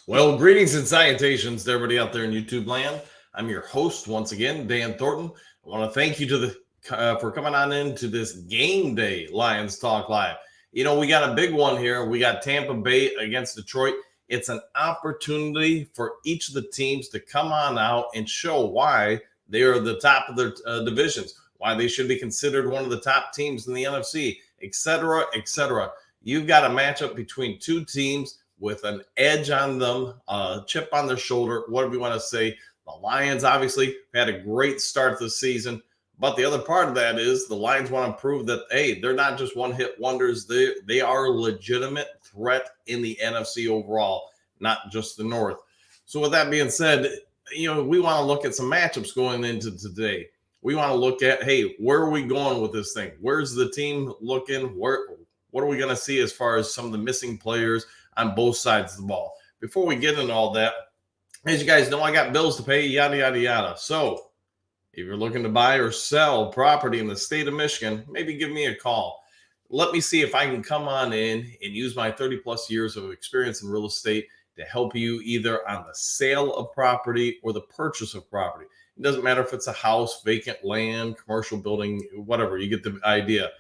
Well, greetings and salutations to everybody out there in YouTube land. I'm your host once again, Dan Thornton. I want to thank you to the for coming on into this game day Lions Talk Live. We got a big one here. We got Tampa Bay against Detroit. It's an opportunity for each of the teams to come on out and show why they are the top of their divisions, why they should be considered one of the top teams in the NFC, etc., etc. You've got a matchup between two teams with an edge on them, a chip on their shoulder, whatever you want to say. The Lions obviously had a great start to the season, but the other part of that is the Lions want to prove that, hey, they're not just one-hit wonders. They are a legitimate threat in the NFC overall, not just the North. So with that being said, we want to look at some matchups going into today. We want to look at, hey, where are we going with this thing? Where's the team looking? What are we going to see as far as some of the missing players on both sides of the ball? Before we get into all that, as you guys know, I got bills to pay, yada, yada, yada. So if you're looking to buy or sell property in the state of Michigan, maybe give me a call. Let me see if I can come on in and use my 30 plus years of experience in real estate to help you either on the sale of property or the purchase of property. It doesn't matter if it's a house, vacant land, commercial building, whatever. You get the idea.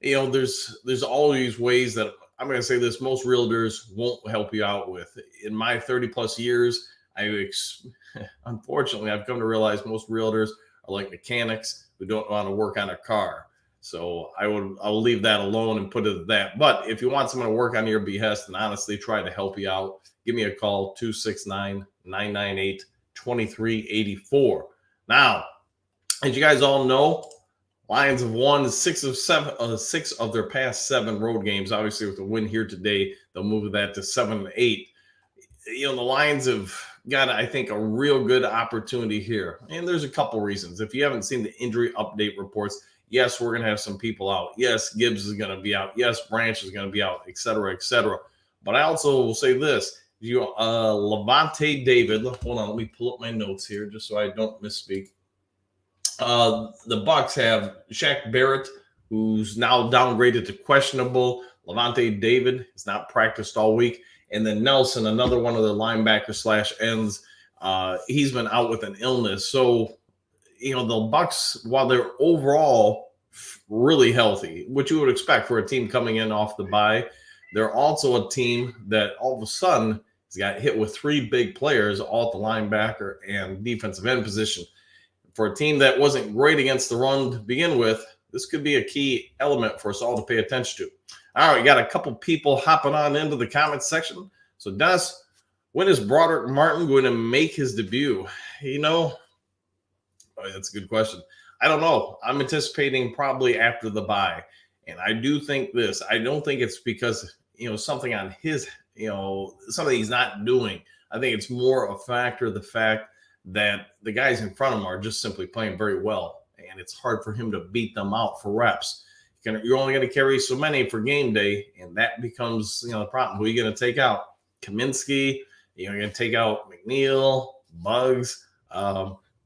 There's always ways that I'm going to say this, most realtors won't help you out with. In my 30 plus years, unfortunately, I've come to realize most realtors are like mechanics who don't want to work on a car. So I'll leave that alone and put it at that. But if you want someone to work on your behest and honestly try to help you out, give me a call, 269-998-2384. Now, as you guys all know, Lions have won six of their past 7 road games. Obviously, with the win here today, they'll move that to 7-8. The Lions have got, I think, a real good opportunity here. And there's a couple reasons. If you haven't seen the injury update reports, yes, we're going to have some people out. Yes, Gibbs is going to be out. Yes, Branch is going to be out, et cetera, et cetera. But I also will say this. Levante David, hold on, let me pull up my notes here just so I don't misspeak. The Bucs have Shaq Barrett, who's now downgraded to questionable. Levante David has not practiced all week. And then Nelson, another one of the linebackers slash ends, he's been out with an illness. So, the Bucs, while they're overall really healthy, which you would expect for a team coming in off the bye, they're also a team that all of a sudden has got hit with 3 big players, all at the linebacker and defensive end position. For a team that wasn't great against the run to begin with, this could be a key element for us all to pay attention to. All right, we got a couple people hopping on into the comments section. So, Dennis, when is Broderick Martin going to make his debut? That's a good question. I don't know. I'm anticipating probably after the bye. And I do think this. I don't think it's because, something on his, something he's not doing. I think it's more a factor of the fact that the guys in front of him are just simply playing very well. And it's hard for him to beat them out for reps. You're only going to carry so many for game day, and that becomes, the problem. Who are you going to take out? Kaminsky, you're going to take out McNeil, Bugs.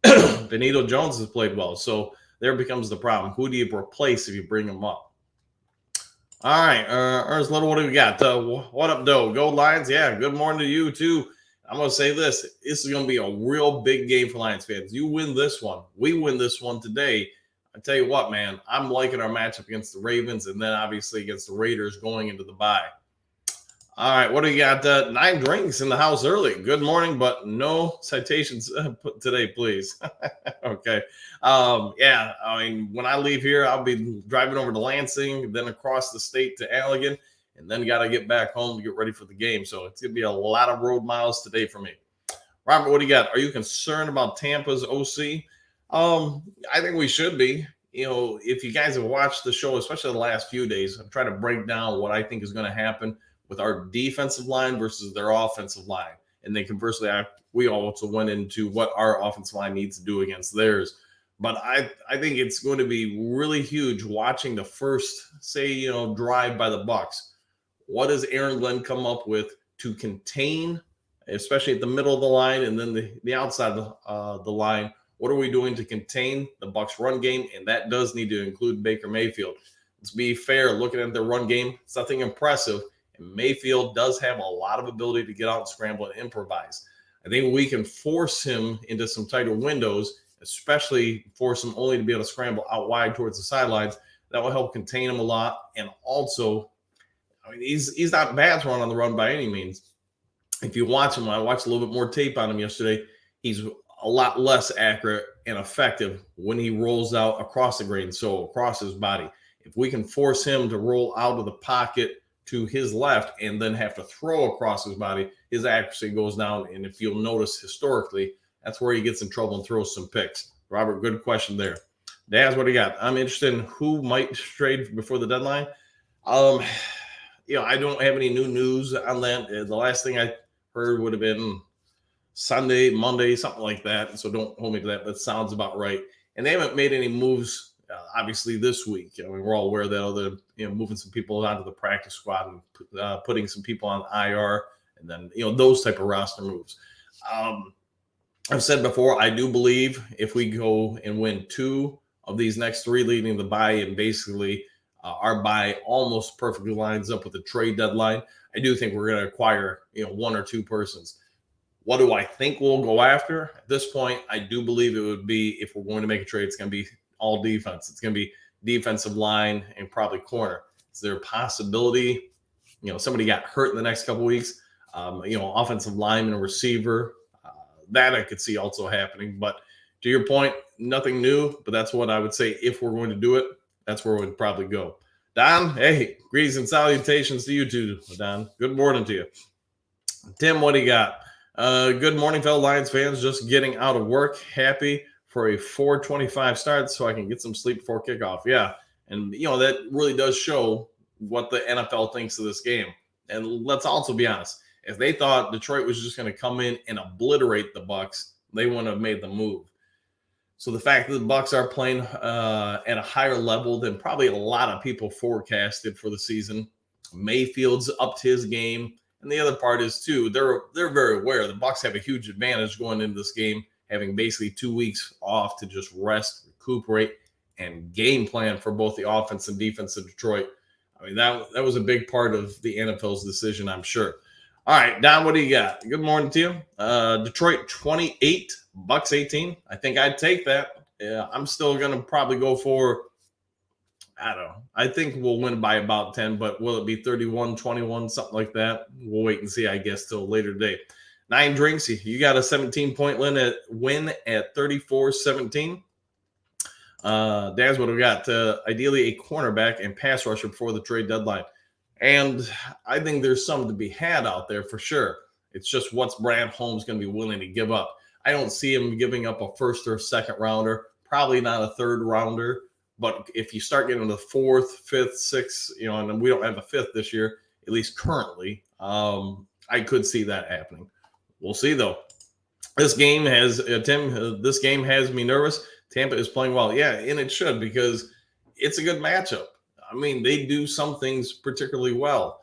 Benito Jones has played well. So there becomes the problem. Who do you replace if you bring him up? All right, Ernst Little, what do we got? What up, Doe? Go Lions. Yeah, good morning to you, too. I'm going to say this. This is going to be a real big game for Lions fans. You win this one. We win this one today. I tell you what, man, I'm liking our matchup against the Ravens and then obviously against the Raiders going into the bye. All right, what do you got? 9 drinks in the house early. Good morning, but no citations today, please. Okay. Yeah, when I leave here, I'll be driving over to Lansing, then across the state to Allegan, and then got to get back home to get ready for the game. So it's going to be a lot of road miles today for me. Robert, what do you got? Are you concerned about Tampa's OC? I think we should be. If you guys have watched the show, especially the last few days, I'm trying to break down what I think is going to happen with our defensive line versus their offensive line. And then conversely, we also went into what our offensive line needs to do against theirs. But I think it's going to be really huge watching the first, drive by the Bucs. What does Aaron Glenn come up with to contain, especially at the middle of the line and then the outside of the line? What are we doing to contain the Bucs run game? And that does need to include Baker Mayfield. Let's be fair, looking at their run game, it's nothing impressive. And Mayfield does have a lot of ability to get out and scramble and improvise. I think we can force him into some tighter windows, especially force him only to be able to scramble out wide towards the sidelines. That will help contain him a lot. And also, I mean, he's not bad throwing on the run by any means. If you watch him, I watched a little bit more tape on him yesterday. He's a lot less accurate and effective when he rolls out across the grain, so across his body. If we can force him to roll out of the pocket to his left and then have to throw across his body, his accuracy goes down. And if you'll notice historically, that's where he gets in trouble and throws some picks. Robert, good question there. Daz, what do you got? I'm interested in who might trade before the deadline. I don't have any new news on that. The last thing I heard would have been Sunday, Monday, something like that. So don't hold me to that. That sounds about right. And they haven't made any moves, obviously, this week. I mean, we're all aware that they're moving some people onto the practice squad and putting some people on IR, and then those type of roster moves. I've said before, I do believe if we go and win 2 of these next 3 leading the bye, and basically our bye almost perfectly lines up with the trade deadline, I do think we're going to acquire 1 or 2 persons. What do I think we'll go after? At this point, I do believe it would be, if we're going to make a trade, it's going to be all defense. It's going to be defensive line and probably corner. Is there a possibility, somebody got hurt in the next couple of weeks? Offensive lineman and receiver. That I could see also happening. But to your point, nothing new, but that's what I would say. If we're going to do it, that's where we'd probably go. Don, hey, greetings and salutations to you too, Don. Good morning to you. Tim, what do you got? Good morning, fellow Lions fans. Just getting out of work. Happy for a 4:25 start so I can get some sleep before kickoff. Yeah, and, that really does show what the NFL thinks of this game. And let's also be honest. If they thought Detroit was just going to come in and obliterate the Bucs, they wouldn't have made the move. So the fact that the Bucs are playing at a higher level than probably a lot of people forecasted for the season, Mayfield's up to his game. And the other part is, too, they're very aware the Bucs have a huge advantage going into this game, having basically 2 weeks off to just rest, recuperate, and game plan for both the offense and defense of Detroit. I mean, that was a big part of the NFL's decision, I'm sure. All right, Don, what do you got? Good morning to you. Detroit 28, Bucs 18. I think I'd take that. Yeah, I'm still going to probably go for, I don't know. I think we'll win by about 10, but will it be 31-21, something like that? We'll wait and see, I guess, till a later date. 9 drinks. You got a 17-point win at 34-17. Daz, what do we got? Ideally, a cornerback and pass rusher before the trade deadline. And I think there's something to be had out there for sure. It's just what's Brad Holmes going to be willing to give up. I don't see him giving up a first or second rounder, probably not a third rounder. But if you start getting the 4th, 5th, 6th, and we don't have a 5th this year, at least currently, I could see that happening. We'll see, though. This game has, this game has me nervous. Tampa is playing well. Yeah, and it should, because it's a good matchup. I mean, they do some things particularly well.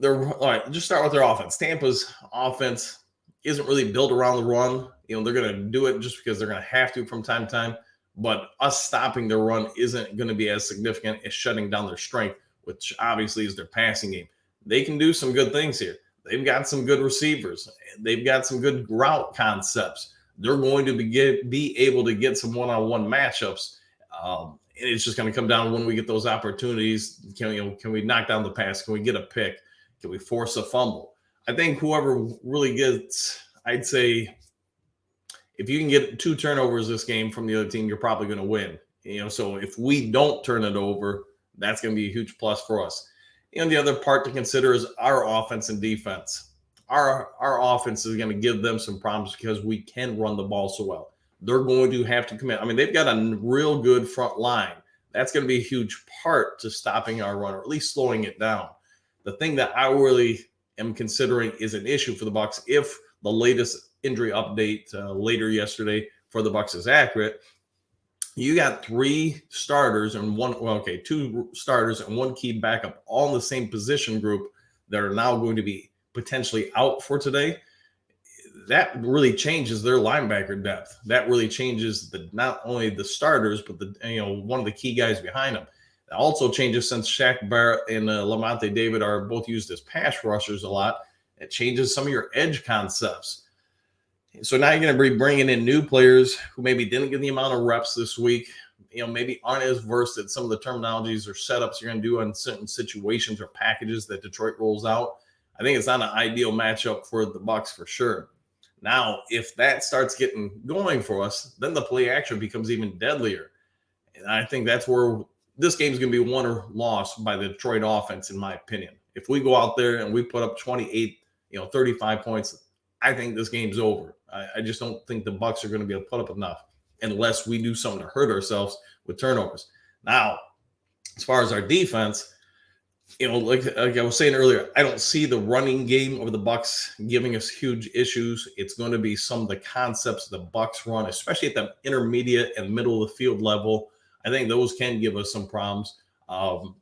All right, just start with their offense. Tampa's offense isn't really built around the run. They're going to do it just because they're going to have to from time to time. But us stopping their run isn't going to be as significant as shutting down their strength, which obviously is their passing game. They can do some good things here. They've got some good receivers. They've got some good route concepts. They're going to be able to get some one-on-one matchups. And it's just going to come down when we get those opportunities. Can we knock down the pass? Can we get a pick? Can we force a fumble? I think whoever really gets, I'd say, if you can get 2 turnovers this game from the other team, you're probably going to win. So if we don't turn it over, that's going to be a huge plus for us. And the other part to consider is our offense and defense. Our offense is going to give them some problems because we can run the ball so well. They're going to have to commit. I mean, they've got a real good front line. That's going to be a huge part to stopping our run, or at least slowing it down. The thing that I really am considering is an issue for the Bucs, if the latest injury update later yesterday for the Bucs is accurate. You got 2 starters and 2 starters and 1 key backup, all in the same position group, that are now going to be potentially out for today. That really changes their linebacker depth. That really changes not only the starters, but one of the key guys behind them. It also changes since Shaq Barrett and Lamonte David are both used as pass rushers a lot. It changes some of your edge concepts. So now you're going to be bringing in new players who maybe didn't get the amount of reps this week, maybe aren't as versed at some of the terminologies or setups you're going to do on certain situations or packages that Detroit rolls out. I think it's not an ideal matchup for the Bucs for sure. Now, if that starts getting going for us, then the play action becomes even deadlier. And I think that's where this game is going to be won or lost by the Detroit offense, in my opinion. If we go out there and we put up 28, 35 points, I think this game's over. I just don't think the Bucs are going to be able to put up enough unless we do something to hurt ourselves with turnovers. Now, as far as our defense, like I was saying earlier, I don't see the running game of the Bucs giving us huge issues. It's going to be some of the concepts the Bucs run, especially at the intermediate and middle of the field level. I think those can give us some problems.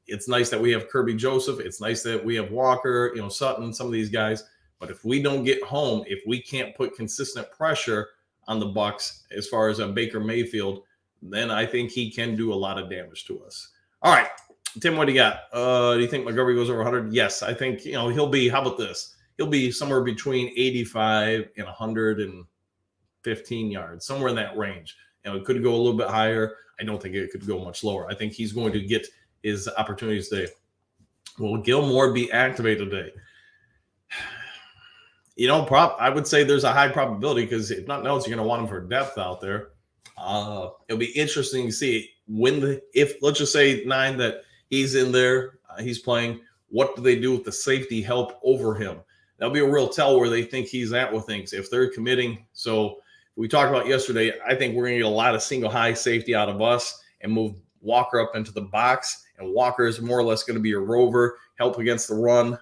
It's nice that we have Kirby Joseph. It's nice that we have Walker, Sutton, some of these guys. But if we don't get home, if we can't put consistent pressure on the Bucs as far as Baker Mayfield, then I think he can do a lot of damage to us. All right, Tim, what do you got? Do you think Montgomery goes over 100? Yes, I think he'll be. How about this? He'll be somewhere between 85 and 115 yards, somewhere in that range. It could go a little bit higher. I don't think it could go much lower. I think he's going to get his opportunities today. Will Gilmore be activated today? I would say there's a high probability because if nothing else, you're going to want him for depth out there. It'll be interesting to see if let's just say 9 that he's in there, he's playing. What do they do with the safety help over him? That'll be a real tell where they think he's at with things. If they're committing, so we talked about yesterday, I think we're going to get a lot of single high safety out of us and move Walker up into the box. And Walker is more or less going to be a rover, help against the run.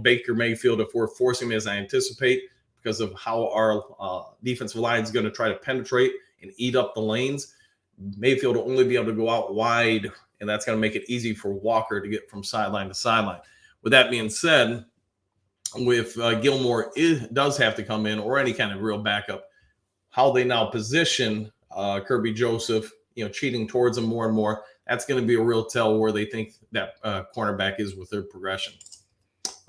Baker Mayfield, if we're forcing him as I anticipate, because of how our defensive line is going to try to penetrate and eat up the lanes, Mayfield will only be able to go out wide, and that's going to make it easy for Walker to get from sideline to sideline. With that being said, if Gilmore does have to come in or any kind of real backup, how they now position Kirby Joseph, cheating towards him more and more, that's going to be a real tell where they think that cornerback is with their progression.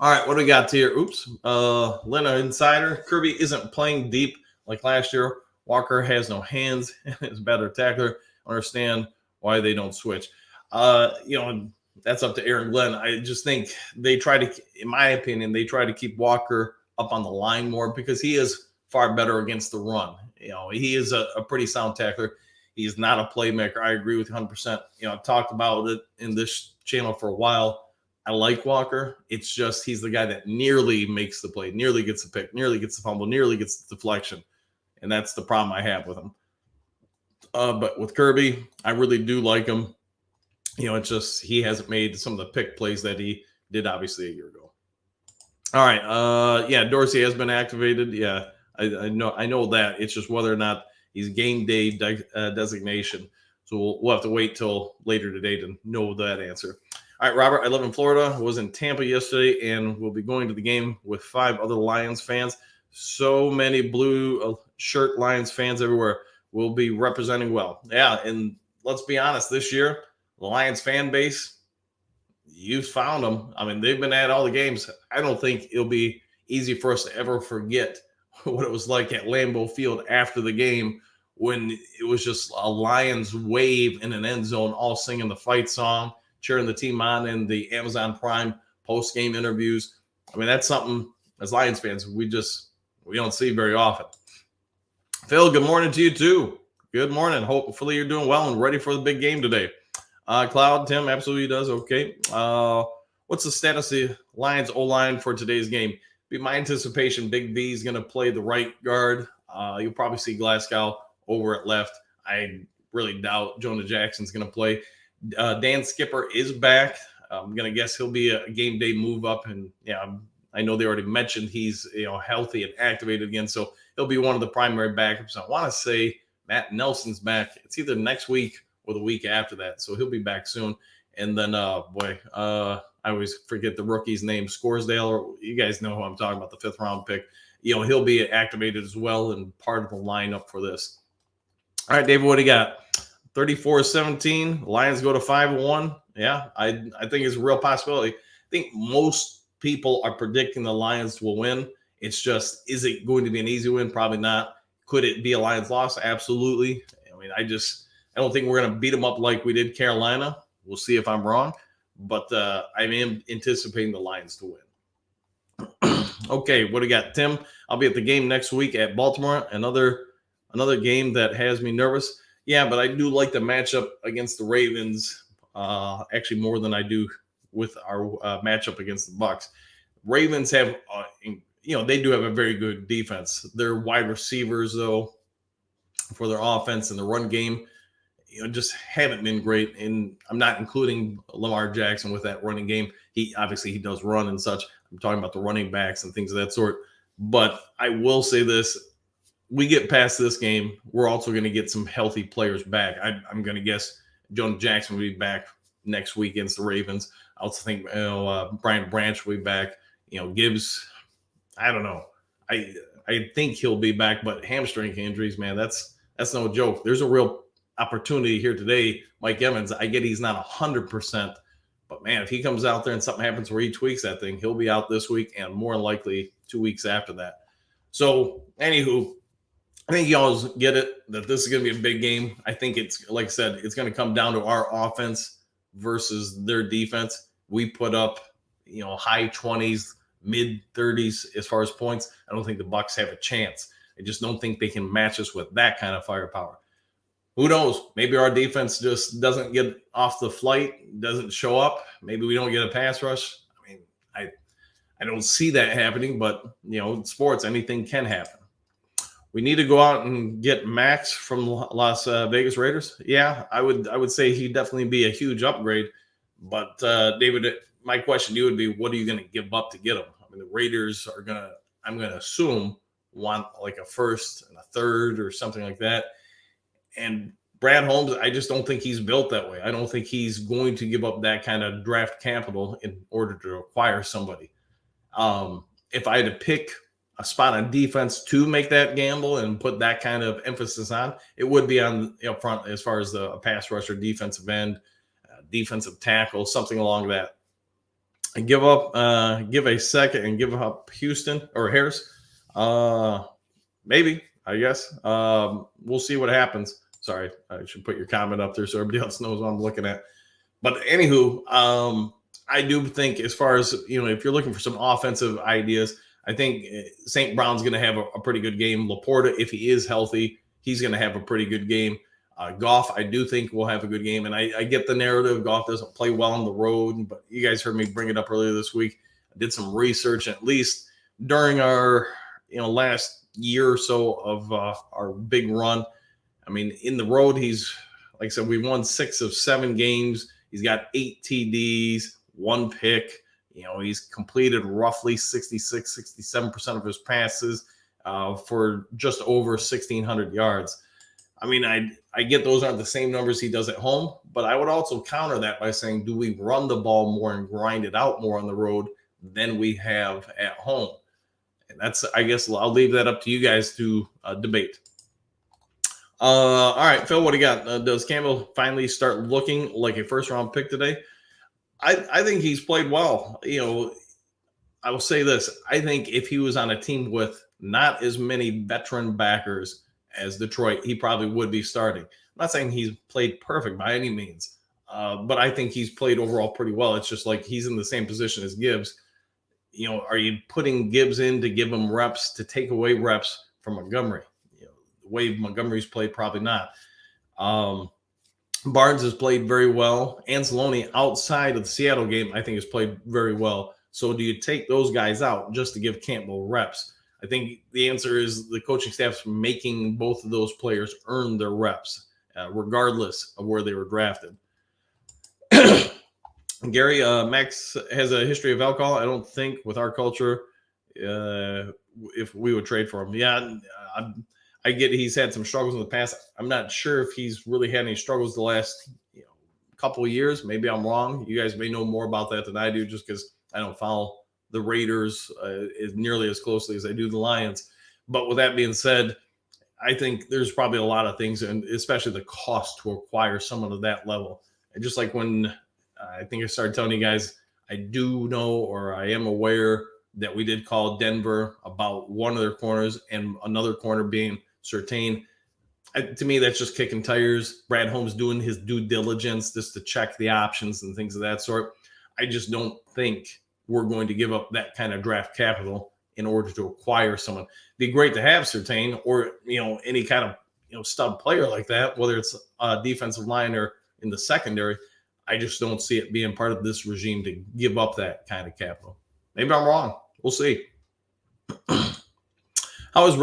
All right, what do we got here? Lena Insider. Kirby isn't playing deep like last year. Walker has no hands and is a better tackler. Understand why they don't switch. That's up to Aaron Glenn. I just think they try to, in my opinion, keep Walker up on the line more because he is far better against the run. He is a pretty sound tackler. He's not a playmaker. I agree with you 100%. I've talked about it in this channel for a while. I like Walker. It's just he's the guy that nearly makes the play, nearly gets the pick, nearly gets the fumble, nearly gets the deflection. And that's the problem I have with him. But with Kirby, I really do like him. It's just he hasn't made some of the pick plays that he did obviously a year ago. All right. Dorsey has been activated. Yeah, I know that. It's just whether or not he's game day designation. So we'll have to wait till later today to know that answer. All right, Robert, I live in Florida. I was in Tampa yesterday and we'll be going to the game with 5 other Lions fans. So many blue shirt Lions fans everywhere. We'll be representing well. Yeah, and let's be honest, this year, the Lions fan base, you found them. I mean, they've been at all the games. I don't think it'll be easy for us to ever forget what it was like at Lambeau Field after the game when it was just a Lions wave in an end zone, all singing the fight song, cheering the team on in the Amazon Prime post-game interviews. I mean, that's something as Lions fans we don't see very often. Phil, good morning to you too. Good morning. Hopefully you're doing well and ready for the big game today. Cloud, Tim absolutely does. Okay. What's the status of the Lions O-line for today's game? Be my anticipation, Big B is going to play the right guard. You'll probably see Glasgow over at left. I really doubt Jonah Jackson's going to play. Dan Skipper is back. I'm going to guess he'll be a game day move up. And I know they already mentioned he's healthy and activated again. So he'll be one of the primary backups. I want to say Matt Nelson's back. It's either next week or the week after that. So he'll be back soon. And then, I always forget the rookie's name, Scoresdale, or you guys know who I'm talking about, the 5th round pick. He'll be activated as well and part of the lineup for this. All right, David, what do you got? 34-17. Lions go to 5-1. Yeah, I think it's a real possibility. I think most people are predicting the Lions will win. It's just, is it going to be an easy win? Probably not. Could it be a Lions loss? Absolutely. I mean, I don't think we're going to beat them up like we did Carolina. We'll see if I'm wrong, but I am anticipating the Lions to win. Okay, what do you got, Tim? I'll be at the game next week at Baltimore. Another game that has me nervous. Yeah, but I do like the matchup against the Ravens, actually more than I do with our matchup against the Bucs. Ravens have, they do have a very good defense. Their wide receivers, though, for their offense and the run game, just haven't been great. And I'm not including Lamar Jackson with that running game. He does run and such. I'm talking about the running backs and things of that sort. But I will say this. We get past this game, we're also going to get some healthy players back. I'm going to guess Jonah Jackson will be back next week against the Ravens. I also think Brian Branch will be back. Gibbs, I don't know. I think he'll be back, but hamstring injuries, man, that's no joke. There's a real opportunity here today. Mike Evans, I get he's not 100%, but man, if he comes out there and something happens where he tweaks that thing, he'll be out this week and more likely 2 weeks after that. So, anywho, I think y'all get it that this is going to be a big game. I think it's, like I said, it's going to come down to our offense versus their defense. We put up, high 20s, mid 30s as far as points. I don't think the Bucs have a chance. I just don't think they can match us with that kind of firepower. Who knows? Maybe our defense just doesn't get off the flight, doesn't show up. Maybe we don't get a pass rush. I mean, I don't see that happening, but in sports, anything can happen. We need to go out and get Max from Las Vegas Raiders. Yeah, I would say he'd definitely be a huge upgrade. But David, my question to you would be, what are you going to give up to get him? I mean, the Raiders are I'm going to assume, want like a first and a third or something like that. And Brad Holmes, I just don't think he's built that way. I don't think he's going to give up that kind of draft capital in order to acquire somebody. If I had to pick a spot on defense to make that gamble and put that kind of emphasis on, it would be on up front as far as the pass rusher, defensive end, defensive tackle, something along that. And give a second and give up Houston or Harris. Maybe, I guess. We'll see what happens. Sorry, I should put your comment up there so everybody else knows what I'm looking at. But anywho, I do think as far as, if you're looking for some offensive ideas, I think St. Brown's going to have a pretty good game. Laporta, if he is healthy, he's going to have a pretty good game. Goff, I do think will have a good game. And I get the narrative. Goff doesn't play well on the road, but you guys heard me bring it up earlier this week. I did some research, at least during our last year or so of our big run. I mean, in the road, he's, like I said, we won 6 of 7 games. He's got 8 TDs, 1 pick. He's completed roughly 67% of his passes for just over 1,600 yards. I mean, I get those aren't the same numbers he does at home, but I would also counter that by saying, do we run the ball more and grind it out more on the road than we have at home? And that's, I guess, I'll leave that up to you guys to debate. All right, Phil, what do you got? Does Campbell finally start looking like a first-round pick today? I think he's played well. I will say this. I think if he was on a team with not as many veteran backers as Detroit, he probably would be starting. I'm not saying he's played perfect by any means, but I think he's played overall pretty well. It's just like he's in the same position as Gibbs. Are you putting Gibbs in to give him reps, to take away reps from Montgomery? The way Montgomery's played, probably not. Barnes has played very well. Anzalone, outside of the Seattle game, I think has played very well. So do you take those guys out just to give Campbell reps? I think the answer is the coaching staff's making both of those players earn their reps, regardless of where they were drafted. Gary, Max has a history of alcohol. I don't think with our culture, if we would trade for him. Yeah, I get he's had some struggles in the past. I'm not sure if he's really had any struggles the last couple of years. Maybe I'm wrong. You guys may know more about that than I do, just because I don't follow the Raiders as nearly as closely as I do the Lions. But with that being said, I think there's probably a lot of things, and especially the cost to acquire someone of that level. And just like when I think I started telling you guys, I do know or I am aware that we did call Denver about one of their corners and another corner being Surtain. To me, that's just kicking tires. Brad Holmes doing his due diligence just to check the options and things of that sort. I just don't think we're going to give up that kind of draft capital in order to acquire someone. It'd be great to have Surtain or any kind of stud player like that, whether it's a defensive line or in the secondary. I just don't see it being part of this regime to give up that kind of capital. Maybe I'm wrong. We'll see. How has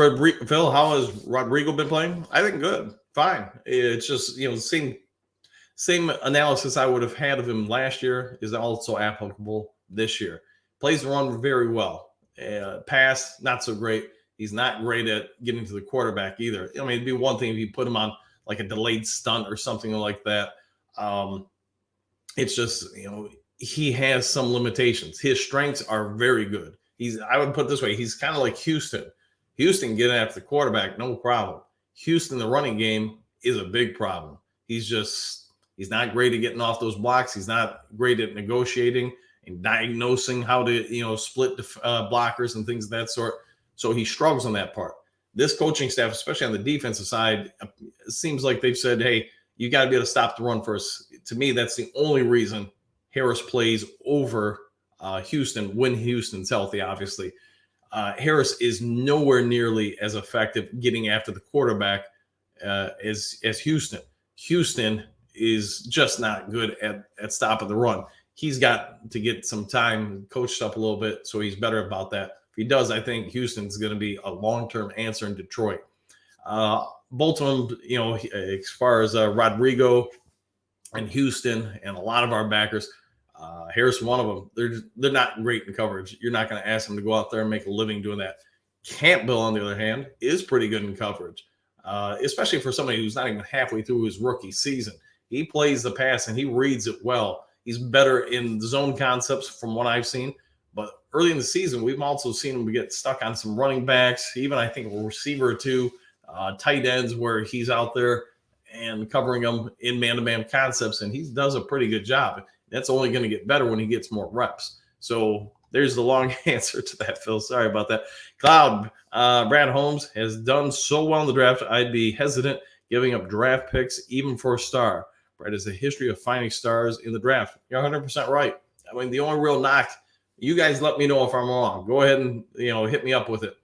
Phil? How has Rodrigo been playing? I think good, fine. It's just same analysis I would have had of him last year is also applicable this year. Plays the run very well. Pass not so great. He's not great at getting to the quarterback either. I mean, it'd be one thing if you put him on like a delayed stunt or something like that. It's just he has some limitations. His strengths are very good. I would put it this way, he's kind of like Houston. Houston getting after the quarterback, no problem. Houston, the running game is a big problem. He's not great at getting off those blocks. He's not great at negotiating and diagnosing how to split blockers and things of that sort. So he struggles on that part. This coaching staff, especially on the defensive side, it seems like they've said, hey, you got to be able to stop the run first. To me, that's the only reason Harris plays over Houston when Houston's healthy, obviously. Harris is nowhere nearly as effective getting after the quarterback as Houston. Houston is just not good at stopping the run. He's got to get some time coached up a little bit, so he's better about that. If he does, I think Houston's going to be a long-term answer in Detroit. Both of them, as far as Rodrigo and Houston and a lot of our backers, Harris, one of them, they're not great in coverage. You're not going to ask them to go out there and make a living doing that. Campbell, on the other hand, is pretty good in coverage, especially for somebody who's not even halfway through his rookie season. He plays the pass and he reads it well. He's better in the zone concepts from what I've seen. But early in the season, we've also seen him get stuck on some running backs, even I think a receiver or two, tight ends where he's out there and covering them in man-to-man concepts, and he does a pretty good job. That's only going to get better when he gets more reps. So there's the long answer to that, Phil. Sorry about that. Cloud, Brad Holmes has done so well in the draft, I'd be hesitant giving up draft picks even for a star. Brad has a history of finding stars in the draft. You're 100% right. I mean, the only real knock, you guys let me know if I'm wrong. Go ahead and hit me up with it.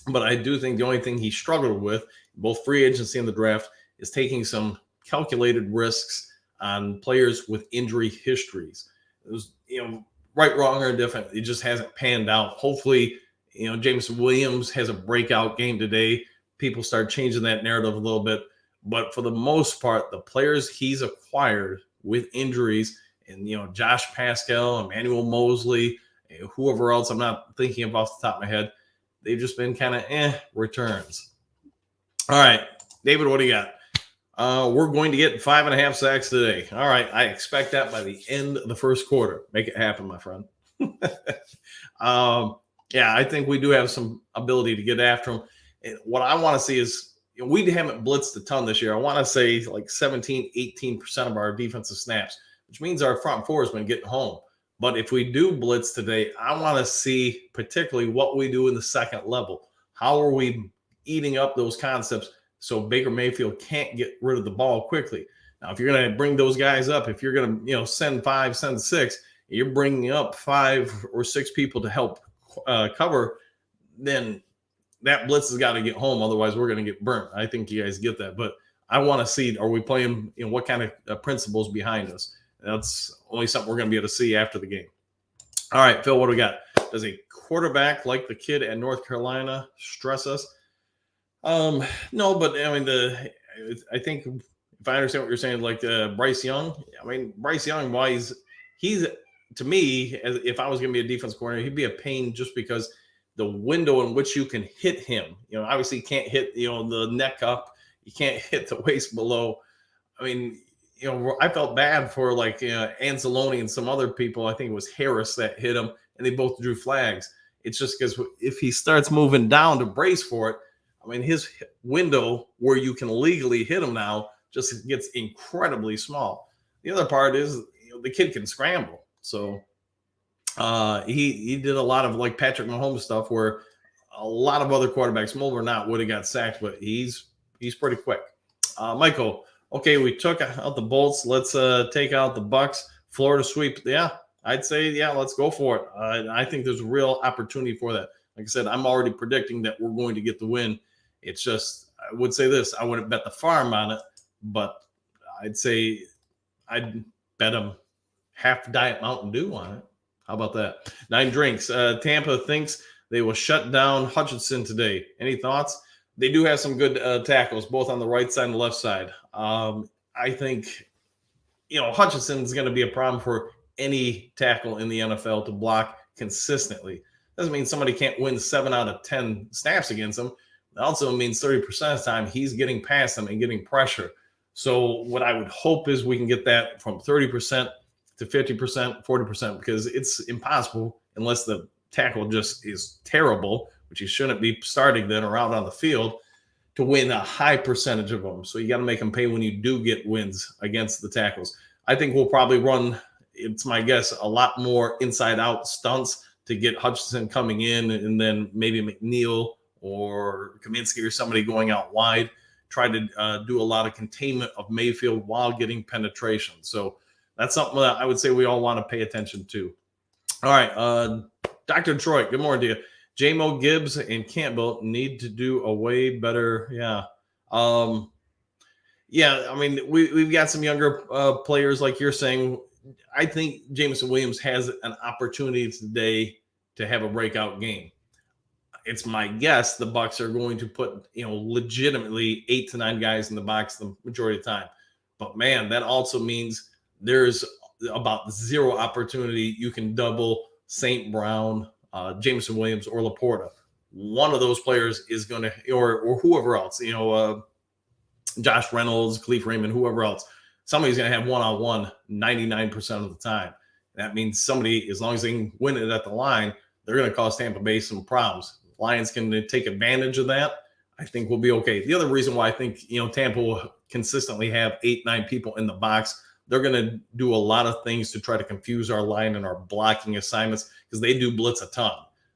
But I do think the only thing he struggled with, both free agency and the draft, is taking some calculated risks on players with injury histories. It was, right, wrong, or indifferent. It just hasn't panned out. Hopefully, Jameson Williams has a breakout game today. People start changing that narrative a little bit. But for the most part, the players he's acquired with injuries, and Josh Pascal, Emmanuel Mosley, whoever else I'm not thinking of off the top of my head, they've just been kind of returns. All right, David, what do you got? We're going to get 5.5 sacks today. All right, I expect that by the end of the first quarter. Make it happen, my friend. Yeah, I think we do have some ability to get after them. And what I want to see is, we haven't blitzed a ton this year. I want to say like 17, 18% of our defensive snaps, which means our front four has been getting home. But if we do blitz today, I want to see particularly what we do in the second level. How are we eating up those concepts so Baker Mayfield can't get rid of the ball quickly? Now, if you're going to bring those guys up, if you're going to send 5, send 6, you're bringing up 5 or 6 people to help cover, then that blitz has got to get home. Otherwise, we're going to get burnt. I think you guys get that. But I want to see, are we playing, what kind of principles behind us? That's only something we're going to be able to see after the game. All right, Phil, what do we got? Does a quarterback like the kid at North Carolina stress us? No, but I mean, I think if I understand what you're saying, like Bryce Young, I mean, Bryce Young, why he's to me, if I was going to be a defense coordinator, he'd be a pain just because the window in which you can hit him, obviously you can't hit, the neck up, you can't hit the waist below. I mean, I felt bad for like Anzalone and some other people. I think it was Harris that hit him, and they both drew flags. It's just because if he starts moving down to brace for it, I mean, his window where you can legally hit him now just gets incredibly small. The other part is, the kid can scramble. So he did a lot of like Patrick Mahomes stuff where a lot of other quarterbacks, Mulder or not, would have got sacked, but he's pretty quick. Michael, okay, we took out the Bolts. Let's take out the Bucks. Florida sweep. Yeah, I'd say, yeah, let's go for it. I think there's a real opportunity for that. Like I said, I'm already predicting that we're going to get the win. It's just, I would say this, I wouldn't bet the farm on it, but I'd say I'd bet them half Diet Mountain Dew on it. How about that? 9 drinks. Tampa thinks they will shut down Hutchinson today. Any thoughts? They do have some good tackles, both on the right side and the left side. I think, Hutchinson is going to be a problem for any tackle in the NFL to block consistently. Doesn't mean somebody can't win 7 out of 10 snaps against him. It also means 30% of the time he's getting past them and getting pressure. So what I would hope is we can get that from 30% to 50%, 40%, because it's impossible unless the tackle just is terrible, which he shouldn't be starting then or out on the field, to win a high percentage of them. So you got to make them pay when you do get wins against the tackles. I think we'll probably run, it's my guess, a lot more inside-out stunts to get Hutchinson coming in, and then maybe McNeil or Kaminsky or somebody going out wide, try to do a lot of containment of Mayfield while getting penetration. So that's something that I would say we all want to pay attention to. All right, Dr. Detroit, good morning to you. J-Mo, Gibbs, and Campbell need to do a way better. Yeah. I mean, we've got some younger players, like you're saying. I think Jameson Williams has an opportunity today to have a breakout game. It's my guess the Bucs are going to put, legitimately 8 to 9 guys in the box the majority of the time. But man, that also means there's about 0 opportunity you can double St. Brown, Jameson Williams, or Laporta. One of those players is going to, or whoever else, Josh Reynolds, Khalif Raymond, whoever else, somebody's going to have one-on-one 99% of the time. That means somebody, as long as they can win it at the line, they're going to cause Tampa Bay some problems. Lions can take advantage of that. I think we'll be okay. The other reason why I think, Tampa will consistently have 8, 9 people in the box, they're going to do a lot of things to try to confuse our line and our blocking assignments, because they do blitz a ton.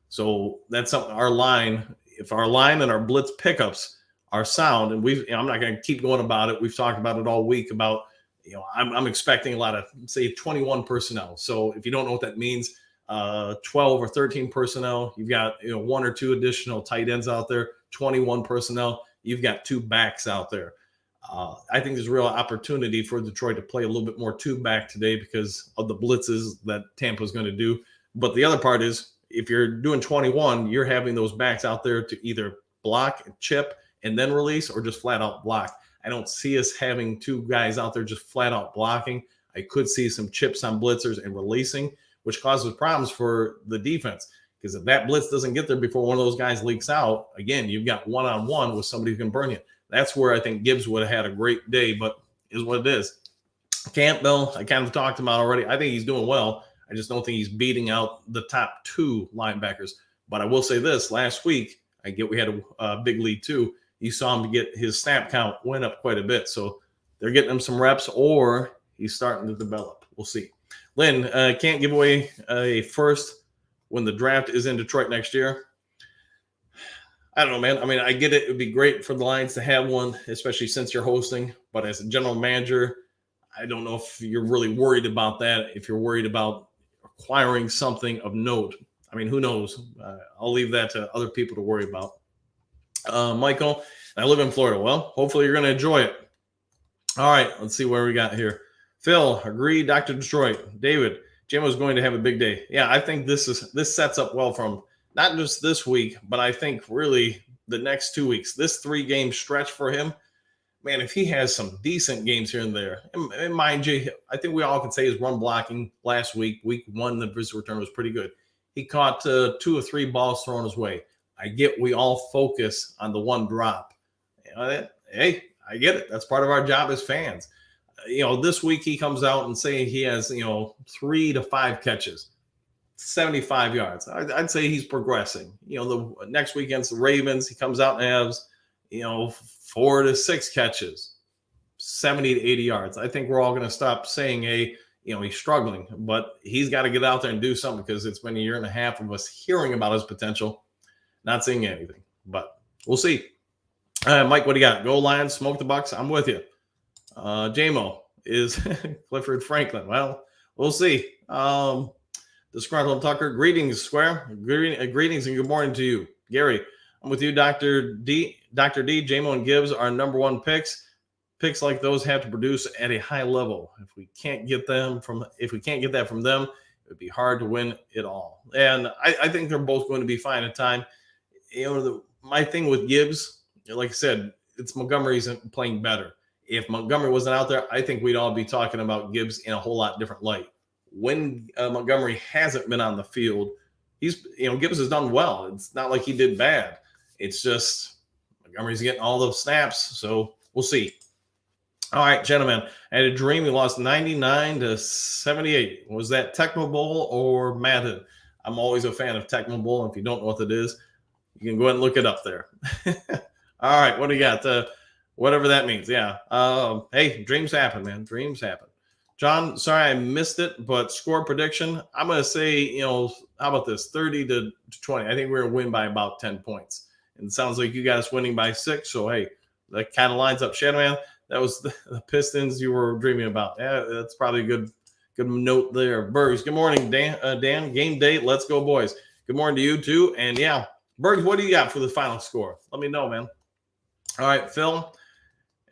So that's something our line, if our line and our blitz pickups are sound, and I'm not going to keep going about it. We've talked about it all week about, I'm expecting a lot of, say, 21 personnel. So if you don't know what that means, 12 or 13 personnel, you've got 1 or 2 additional tight ends out there. 21 personnel, you've got 2 backs out there. I think there's a real opportunity for Detroit to play a little bit more 2-back today because of the blitzes that Tampa is going to do. But the other part is, if you're doing 21, you're having those backs out there to either block, chip, and then release, or just flat out block. I don't see us having 2 guys out there just flat out blocking. I could see some chips on blitzers and releasing, which causes problems for the defense. Because if that blitz doesn't get there before one of those guys leaks out, again, you've got one-on-one with somebody who can burn you. That's where I think Gibbs would have had a great day, but is what it is. Campbell, I kind of talked about already. I think he's doing well. I just don't think he's beating out the top 2 linebackers. But I will say this, last week, we had a big lead too. You saw him get his snap count went up quite a bit. So they're getting him some reps, or he's starting to develop. We'll see. Lynn, can't give away a first when the draft is in Detroit next year. I don't know, man. I mean, I get it. It would be great for the Lions to have one, especially since you're hosting. But as a general manager, I don't know if you're really worried about that, if you're worried about acquiring something of note. I mean, who knows? I'll leave that to other people to worry about. Michael, I live in Florida. Well, hopefully you're going to enjoy it. All right, let's see where we got here. Phil, agree, Dr. Detroit. David, Jim was going to have a big day. Yeah, I think this sets up well from not just this week, but I think really the next 2 weeks. This 3-game stretch for him, man, if he has some decent games here and there, and mind you, I think we all can say his run blocking last week, week 1, the visit return was pretty good. He caught 2 or 3 balls thrown his way. I get we all focus on the one drop. Hey, I get it. That's part of our job as fans. This week he comes out and say he has, 3 to 5 catches, 75 yards. I'd say he's progressing. The next week against the Ravens, he comes out and has, 4 to 6 catches, 70 to 80 yards. I think we're all going to stop saying, he's struggling, but he's got to get out there and do something because it's been a year and a half of us hearing about his potential, not seeing anything, but we'll see. Mike, what do you got? Go Lions, smoke the Bucks. I'm with you. JMO is Clifford Franklin. Well, we'll see. Disgruntled Tucker, greetings, Square. Greetings and good morning to you. Gary, I'm with you, Dr. D. Dr. D, JMO, and Gibbs are number one picks. Picks like those have to produce at a high level. If we can't get that from them, it would be hard to win it all. And I think they're both going to be fine at time. My thing with Gibbs, like I said, it's Montgomery's playing better. If Montgomery wasn't out there, I think we'd all be talking about Gibbs in a whole lot different light. When Montgomery hasn't been on the field, Gibbs has done well. It's not like he did bad. It's just Montgomery's getting all those snaps. So we'll see. All right, gentlemen, I had a dream we lost 99 to 78. Was that Tecmo Bowl or Madden? I'm always a fan of Tecmo Bowl. If you don't know what it is, you can go ahead and look it up there. All right, what do you got? Whatever that means. Yeah. Hey, dreams happen, man. Dreams happen. John, sorry I missed it, but score prediction, I'm going to say, how about this? 30 to 20. I think we're going to win by about 10 points. And it sounds like you got us winning by 6. So, hey, that kind of lines up. Shadow Man, that was the Pistons you were dreaming about. Yeah, that's probably a good note there. Bergs, good morning, Dan. Game day. Let's go, boys. Good morning to you, too. And, yeah, Bergs, what do you got for the final score? Let me know, man. All right, Phil.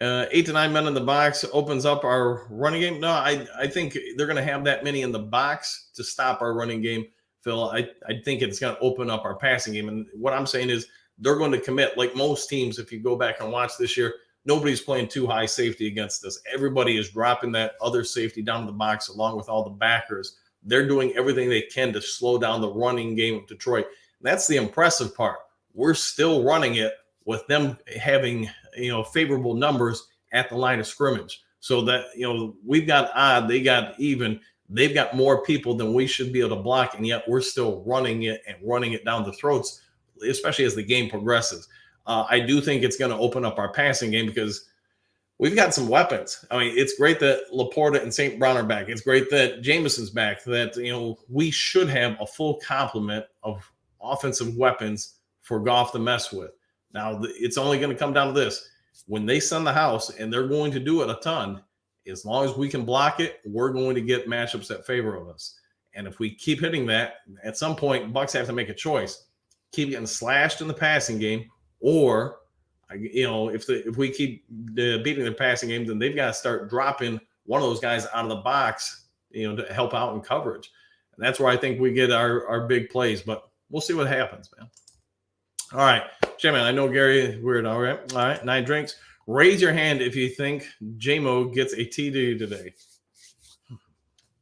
8 to 9 men in the box opens up our running game. No, I think they're going to have that many in the box to stop our running game, Phil. I think it's going to open up our passing game. And what I'm saying is they're going to commit, like most teams, if you go back and watch this year, nobody's playing too high safety against us. Everybody is dropping that other safety down to the box along with all the backers. They're doing everything they can to slow down the running game of Detroit. And that's the impressive part. We're still running it with them having favorable numbers at the line of scrimmage. So that, we've got odd, they got even, they've got more people than we should be able to block, and yet we're still running it down the throats, especially as the game progresses. I do think it's going to open up our passing game because we've got some weapons. I mean, it's great that Laporta and St. Brown are back. It's great that Jameson's back, that, we should have a full complement of offensive weapons for Goff to mess with. Now, it's only going to come down to this. When they send the house, and they're going to do it a ton, as long as we can block it, we're going to get matchups that favor of us. And if we keep hitting that, at some point, Bucks have to make a choice. Keep getting slashed in the passing game, or, if we keep beating the passing game, then they've got to start dropping one of those guys out of the box, to help out in coverage. And that's where I think we get our big plays. But we'll see what happens, man. All right, J-Man, I know Gary, weird. All right, 9 drinks. Raise your hand if you think JMO gets a TD today.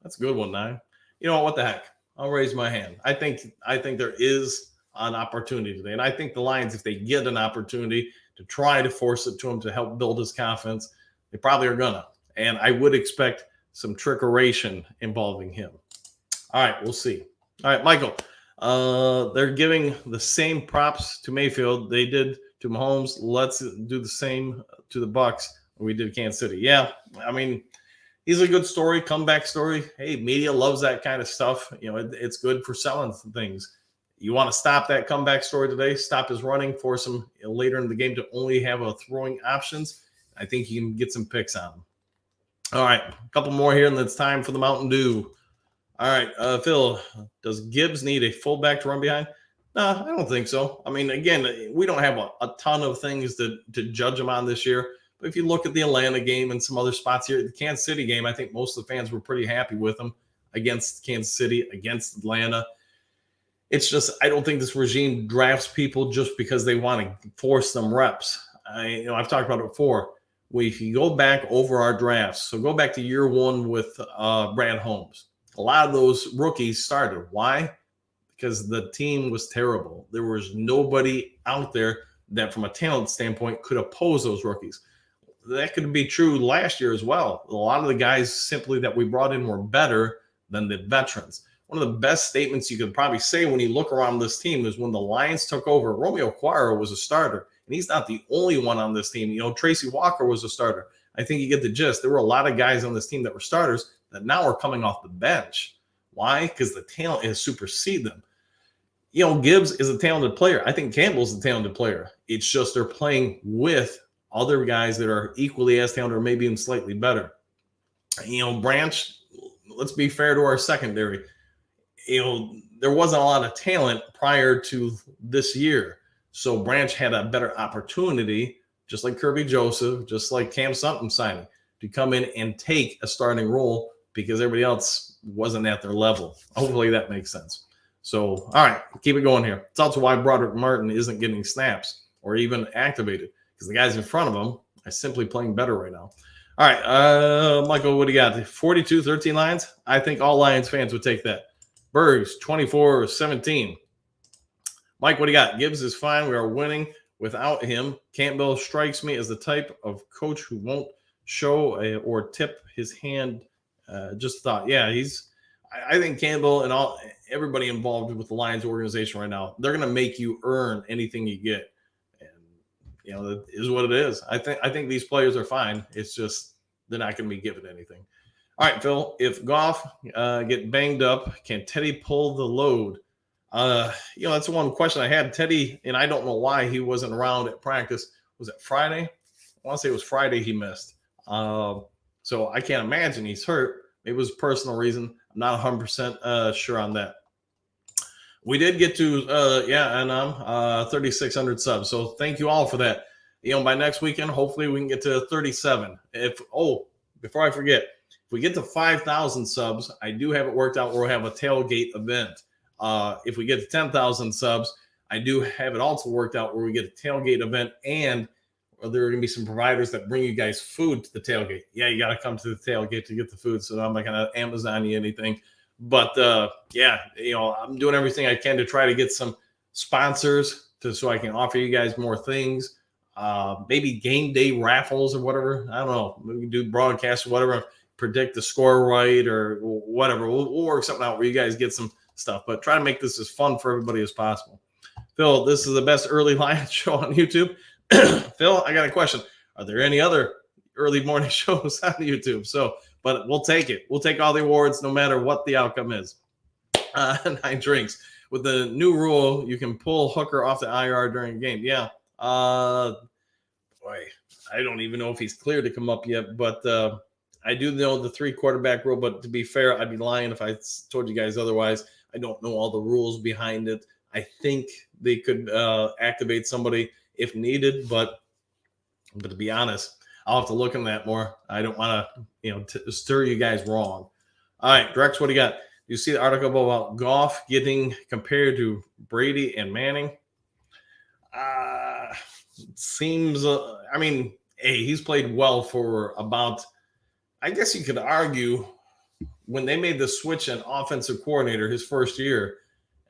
That's a good one, 9. What the heck? I'll raise my hand. I think there is an opportunity today. And I think the Lions, if they get an opportunity to try to force it to him to help build his confidence, they probably are going to. And I would expect some trickeration involving him. All right, we'll see. All right, Michael. They're giving the same props to Mayfield they did to Mahomes. Let's do the same to the Bucks we did Kansas City. Yeah, I mean, he's a good story, comeback story. Hey, media loves that kind of stuff. It's good for selling things. You want to stop that comeback story today, stop his running, force him later in the game to only have a throwing options. I think you can get some picks on him. All right, a couple more here, and then it's time for the Mountain Dew. All right, Phil, does Gibbs need a fullback to run behind? No, I don't think so. I mean, again, we don't have a ton of things to judge him on this year. But if you look at the Atlanta game and some other spots here, the Kansas City game, I think most of the fans were pretty happy with him against Kansas City, against Atlanta. It's just I don't think this regime drafts people just because they want to force them reps. I've talked about it before. If you go back over our drafts, so go back to year 1 with Brad Holmes. A lot of those rookies started. Why? Because the team was terrible. There was nobody out there that, from a talent standpoint, could oppose those rookies. That could be true last year as well. A lot of the guys simply that we brought in were better than the veterans. One of the best statements you could probably say when you look around this team is when the Lions took over, Romeo Quara was a starter. And he's not the only one on this team. Tracy Walker was a starter. I think you get the gist. There were a lot of guys on this team that were starters that now are coming off the bench. Why? Because the talent has superseded them. Gibbs is a talented player. I think Campbell's a talented player. It's just they're playing with other guys that are equally as talented or maybe even slightly better. Branch, let's be fair to our secondary. There wasn't a lot of talent prior to this year. So Branch had a better opportunity, just like Kirby Joseph, just like Cam Sutton signing, to come in and take a starting role because everybody else wasn't at their level. Hopefully that makes sense. So, all right, keep it going here. It's also why Broderick Martin isn't getting snaps or even activated because the guys in front of him are simply playing better right now. All right, Michael, what do you got? 42-13 Lions? I think all Lions fans would take that. Bergs, 24-17. Mike, what do you got? Gibbs is fine. We are winning without him. Campbell strikes me as the type of coach who won't show or tip his hand. Just thought, yeah, I think Campbell and everybody involved with the Lions organization right now, they're going to make you earn anything you get. And, that is what it is. I think these players are fine. It's just they're not going to be given anything. All right, Phil, if Goff get banged up, can Teddy pull the load? That's one question I had. Teddy, and I don't know why he wasn't around at practice. Was it Friday? I want to say it was Friday he missed. So I can't imagine he's hurt. It was a personal reason. I'm not 100% sure on that. We did get to, 3,600 subs. So thank you all for that. By next weekend, hopefully we can get to 37. Before I forget, if we get to 5,000 subs, I do have it worked out where we'll have a tailgate event. If we get to 10,000 subs, I do have it also worked out where we get a tailgate event and there are going to be some providers that bring you guys food to the tailgate. Yeah, you got to come to the tailgate to get the food. So I'm not going to Amazon you anything. But, I'm doing everything I can to try to get some sponsors so I can offer you guys more things. Maybe game day raffles or whatever. I don't know. We can do broadcasts or whatever, predict the score right or whatever. We'll work something out where you guys get some stuff. But try to make this as fun for everybody as possible. Phil, this is the best early Lions show on YouTube. Phil, I got a question. Are there any other early morning shows on YouTube? But we'll take it. We'll take all the awards no matter what the outcome is. 9 drinks. With the new rule, you can pull Hooker off the IR during a game. Yeah. I don't even know if he's cleared to come up yet, but I do know the 3 quarterback rule. But to be fair, I'd be lying if I told you guys otherwise. I don't know all the rules behind it. I think they could activate somebody if needed, but to be honest, I'll have to look into that more. I don't want to, stir you guys wrong. All right, Drex, what do you got? You see the article about Goff getting compared to Brady and Manning? Seems, he's played well for about, I guess you could argue, when they made the switch in offensive coordinator his first year.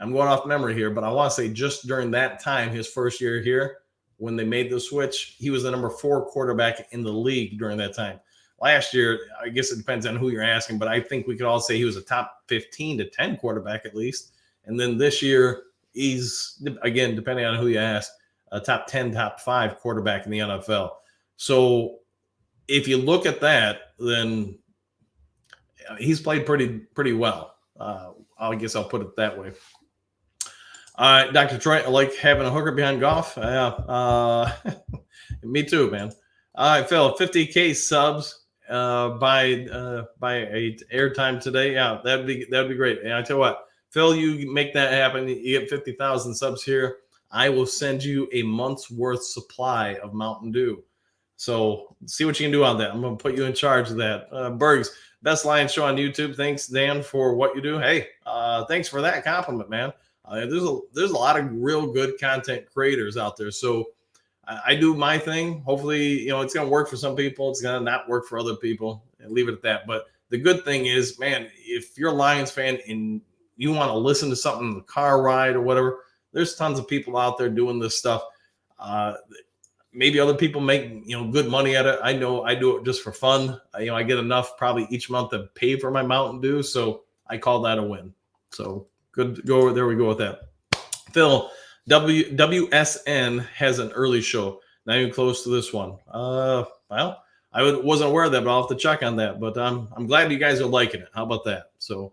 I'm going off memory here, but I want to say just during that time, his first year here, when they made the switch, he was the number 4 quarterback in the league during that time. Last year, I guess it depends on who you're asking, but I think we could all say he was a top 15 to 10 quarterback at least. And then this year, he's, again, depending on who you ask, a top 10, top 5 quarterback in the NFL. So if you look at that, then he's played pretty well. I guess I'll put it that way. Dr. Troy, I like having a Hooker behind Goff. Me too, man. All right, Phil, 50K subs by airtime today. Yeah, that'd be great. And I tell you what, Phil, you make that happen. You get 50,000 subs here. I will send you a month's worth supply of Mountain Dew. So see what you can do on that. I'm going to put you in charge of that. Bergs, best Lions show on YouTube. Thanks, Dan, for what you do. Hey, thanks for that compliment, man. There's a lot of real good content creators out there. So I do my thing. Hopefully, it's going to work for some people. It's going to not work for other people, and leave it at that. But the good thing is, man, if you're a Lions fan and you want to listen to something in the car ride or whatever, there's tons of people out there doing this stuff. Maybe other people make, good money at it. I know I do it just for fun. I get enough probably each month to pay for my Mountain Dew. So I call that a win. So good. There we go with that. Phil, WSN has an early show, not even close to this one. Well, wasn't aware of that, but I'll have to check on that. But I'm glad you guys are liking it. How about that? So,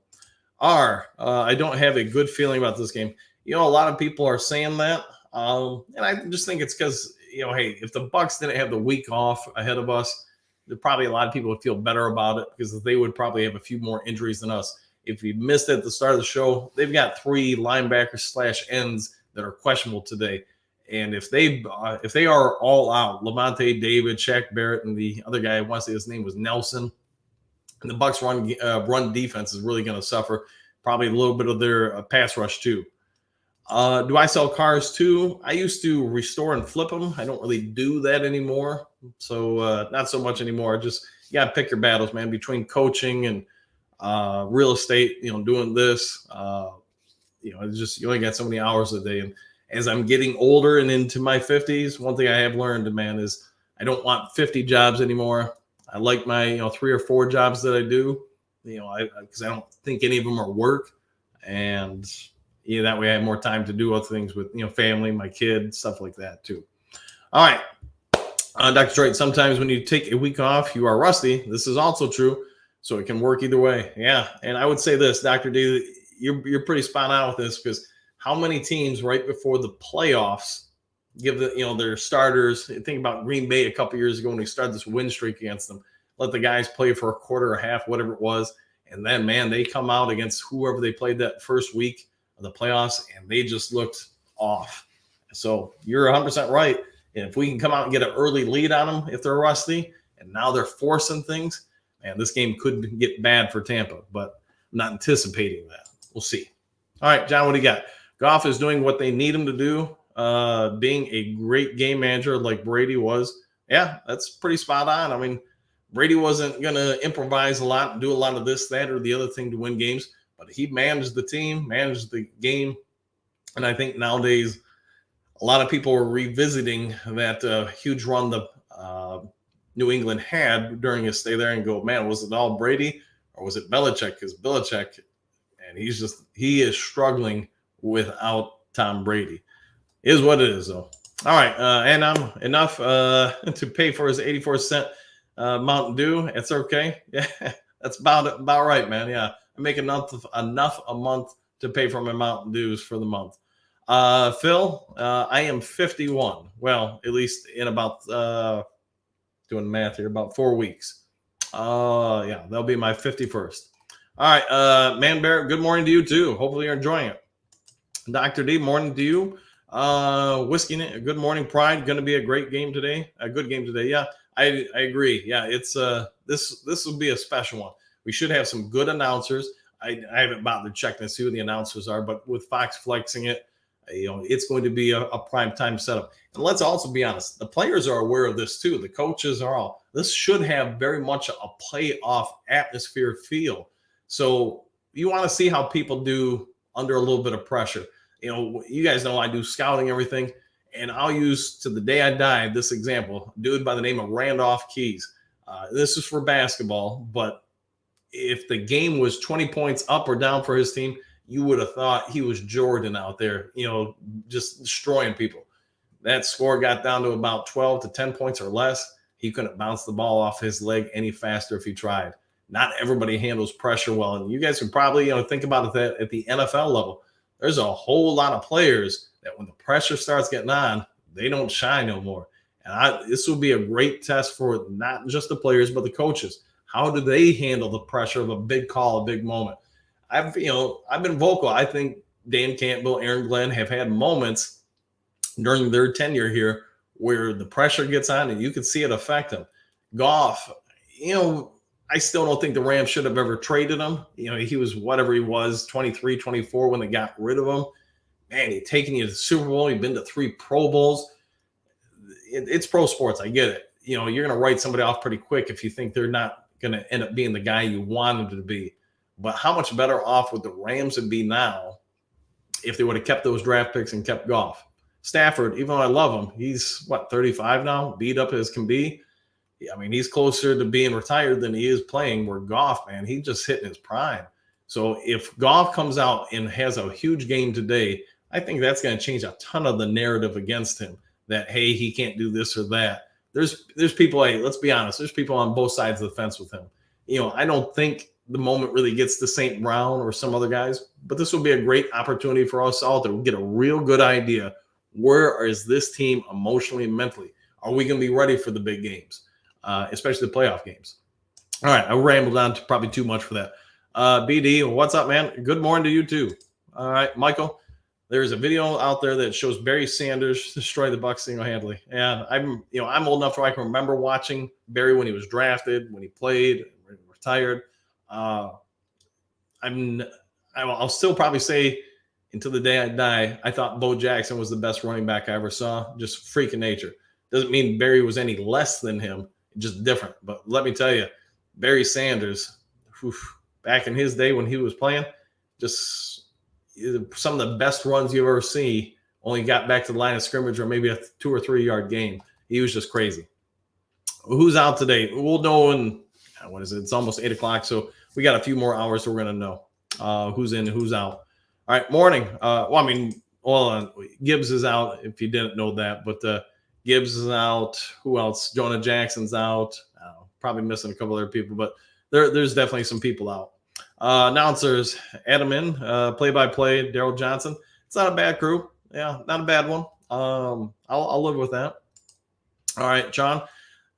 I don't have a good feeling about this game. A lot of people are saying that, and I just think it's because hey, if the Bucs didn't have the week off ahead of us, there probably a lot of people would feel better about it because they would probably have a few more injuries than us. If you missed it at the start of the show, they've got 3 linebackers / ends that are questionable today. And if they are all out, Levante David, Shaq Barrett, and the other guy, I want to say his name was Nelson, and the Bucs run defense is really going to suffer. Probably a little bit of their pass rush too. Do I sell cars too? I used to restore and flip them. I don't really do that anymore. So not so much anymore. Just you got to pick your battles, man, between coaching and real estate, doing this. It's just you only got so many hours a day. And as I'm getting older and into my 50s, one thing I have learned, man, is I don't want 50 jobs anymore. I like my 3 or 4 jobs that I do, because I don't think any of them are work. And that way I have more time to do other things with family, my kids, stuff like that too. All right. Dr. Detroit, sometimes when you take a week off, you are rusty. This is also true. So it can work either way. Yeah. And I would say this, Dr. D, you're pretty spot on with this, because how many teams right before the playoffs give their starters, think about Green Bay a couple years ago when we started this win streak against them, let the guys play for a quarter or half, whatever it was. And then, man, they come out against whoever they played that first week of the playoffs, and they just looked off. So you're 100% right. And if we can come out and get an early lead on them, if they're rusty, and now they're forcing things, man, this game could get bad for Tampa, but I'm not anticipating that. We'll see. All right, John, what do you got? Goff is doing what they need him to do, being a great game manager like Brady was. Yeah, that's pretty spot on. I mean, Brady wasn't going to improvise a lot and do a lot of this, that, or the other thing to win games, but he managed the team, managed the game. And I think nowadays a lot of people are revisiting that huge run the New England had during his stay there and go, man, was it all Brady or was it Belichick? Because Belichick, and he is struggling without Tom Brady. Is what it is, though. All right, and I'm enough to pay for his 84-cent Mountain Dew. It's okay. Yeah, that's about right, man. Yeah, I make enough a month to pay for my Mountain Dews for the month. Phil, I am 51. Well, at least in about doing math here, about 4 weeks. Yeah, that'll be my 51st. All right, Man Bear, good morning to you too. Hopefully you're enjoying it. Dr. D, morning to you. Whiskey, good morning, Pride. Going to be a great game today. A good game today. Yeah, I agree. Yeah, it's this will be a special one. We should have some good announcers. I haven't bothered checking to see who the announcers are, but with Fox flexing it, it's going to be a prime time setup. And let's also be honest, the players are aware of this too. The coaches are all. This should have very much a playoff atmosphere feel. So you want to see how people do under a little bit of pressure. You guys know I do scouting, everything, and I'll use to the day I die this example, a dude by the name of Randolph Keys. This is for basketball, but if the game was 20 points up or down for his team, you would have thought he was Jordan out there, just destroying people. That score got down to about 12 to 10 points or less. He couldn't bounce the ball off his leg any faster if he tried. Not everybody handles pressure well. And you guys can probably, think about it at the NFL level. There's a whole lot of players that when the pressure starts getting on, they don't shine no more. And this will be a great test for not just the players, but the coaches. How do they handle the pressure of a big call, a big moment? I've been vocal. I think Dan Campbell, Aaron Glenn have had moments during their tenure here where the pressure gets on and you can see it affect them. Goff, I still don't think the Rams should have ever traded him. He was whatever he was, 23, 24 when they got rid of him. Man, he's taken you to the Super Bowl. He's been to 3 Pro Bowls. It's pro sports. I get it. You're going to write somebody off pretty quick if you think they're not going to end up being the guy you wanted to be. But how much better off would the Rams be now if they would have kept those draft picks and kept Goff? Stafford, even though I love him, he's 35 now, beat up as can be. I mean, he's closer to being retired than he is playing. Where Goff, man, he just hit in his prime. So if Goff comes out and has a huge game today, I think that's going to change a ton of the narrative against him that, hey, he can't do this or that. There's people, hey, let's be honest, there's people on both sides of the fence with him. I don't think the moment really gets to St. Brown or some other guys, but this will be a great opportunity for us all to get a real good idea. Where is this team emotionally and mentally? Are we going to be ready for the big games, especially the playoff games? All right, I rambled on to probably too much for that. BD, what's up, man? Good morning to you too. All right, Michael, there's a video out there that shows Barry Sanders destroy the Bucs single-handedly. And I'm old enough so I can remember watching Barry when he was drafted, when he played, when he retired. I'll still probably say until the day I die, I thought Bo Jackson was the best running back I ever saw. Just freaking nature. Doesn't mean Barry was any less than him, just different. But let me tell you, Barry Sanders, back in his day when he was playing, just some of the best runs you ever see. Only got back to the line of scrimmage or maybe a 2 or 3 yard gain. He was just crazy. Who's out today? We'll know in, what is it? It's almost 8 o'clock. So we got a few more hours. So we're going to know who's in and who's out. All right. Morning. Gibbs is out if you didn't know that, but Gibbs is out. Who else? Jonah Jackson's out. Probably missing a couple other people, but there's definitely some people out. Announcers, Adam in, play-by-play, Daryl Johnson. It's not a bad crew. Yeah, not a bad one. I'll live with that. All right, John.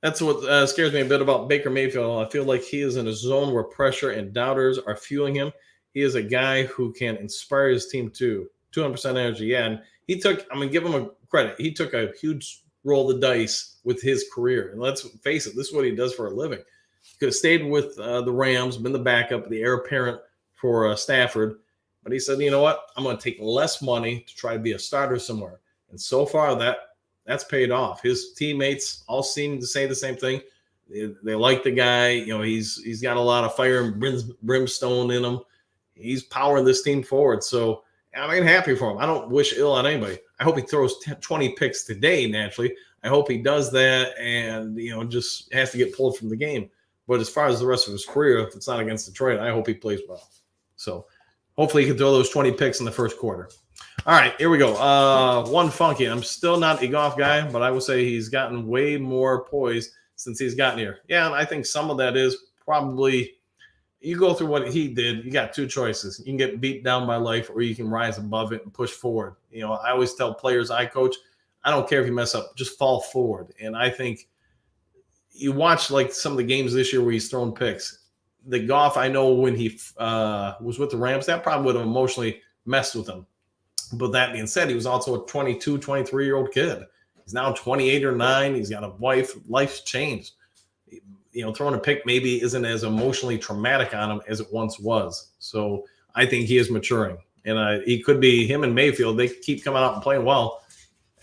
That's what scares me a bit about Baker Mayfield. I feel like he is in a zone where pressure and doubters are fueling him. He is a guy who can inspire his team too. 200% energy. Yeah, and I'm going to give him a credit. He took a huge roll of the dice with his career. And let's face it, this is what he does for a living. He could have stayed with the Rams, been the backup, the heir apparent for Stafford. But he said, you know what? I'm going to take less money to try to be a starter somewhere. And so far, that's paid off. His teammates all seem to say the same thing. They like the guy. He's got a lot of fire and brimstone in him. He's powering this team forward. So I'm happy for him. I don't wish ill on anybody. I hope he throws 20 picks today, naturally. I hope he does that and, just has to get pulled from the game. But as far as the rest of his career, if it's not against Detroit, I hope he plays well. So hopefully he can throw those 20 picks in the first quarter. All right, here we go. One funky. I'm still not a golf guy, but I will say he's gotten way more poise since he's gotten here. Yeah, and I think some of that is probably you go through what he did. You got two choices. You can get beat down by life or you can rise above it and push forward. I always tell players I coach, I don't care if you mess up, just fall forward. And I think you watch like some of the games this year where he's thrown picks. The golf, I know when he was with the Rams, that probably would have emotionally messed with him. But that being said, he was also a 22, 23-year-old kid. He's now 28 or 9. He's got a wife. Life's changed. Throwing a pick maybe isn't as emotionally traumatic on him as it once was. So I think he is maturing. And he could be him and Mayfield. They keep coming out and playing well.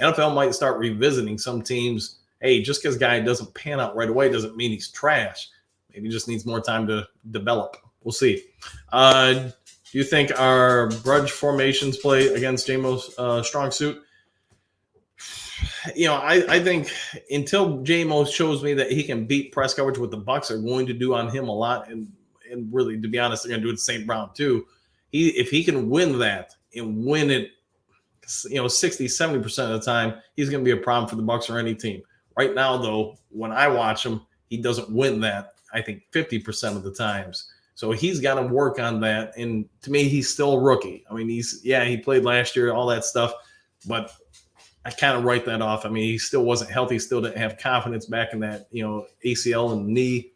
NFL might start revisiting some teams. Hey, just because a guy doesn't pan out right away doesn't mean he's trash. Maybe he just needs more time to develop. We'll see. Do you think our grudge formations play against JMO's strong suit? I think until JMO shows me that he can beat press coverage, what the Bucs are going to do on him a lot, and really, to be honest, they're going to do it to St. Brown too. If he can win that and win it, 60, 70% of the time, he's going to be a problem for the Bucs or any team. Right now, though, when I watch him, he doesn't win that, I think, 50% of the times. So he's got to work on that. And to me, he's still a rookie. I mean, he played last year, all that stuff, but I kind of write that off. I mean, he still wasn't healthy, still didn't have confidence back in that, ACL and knee.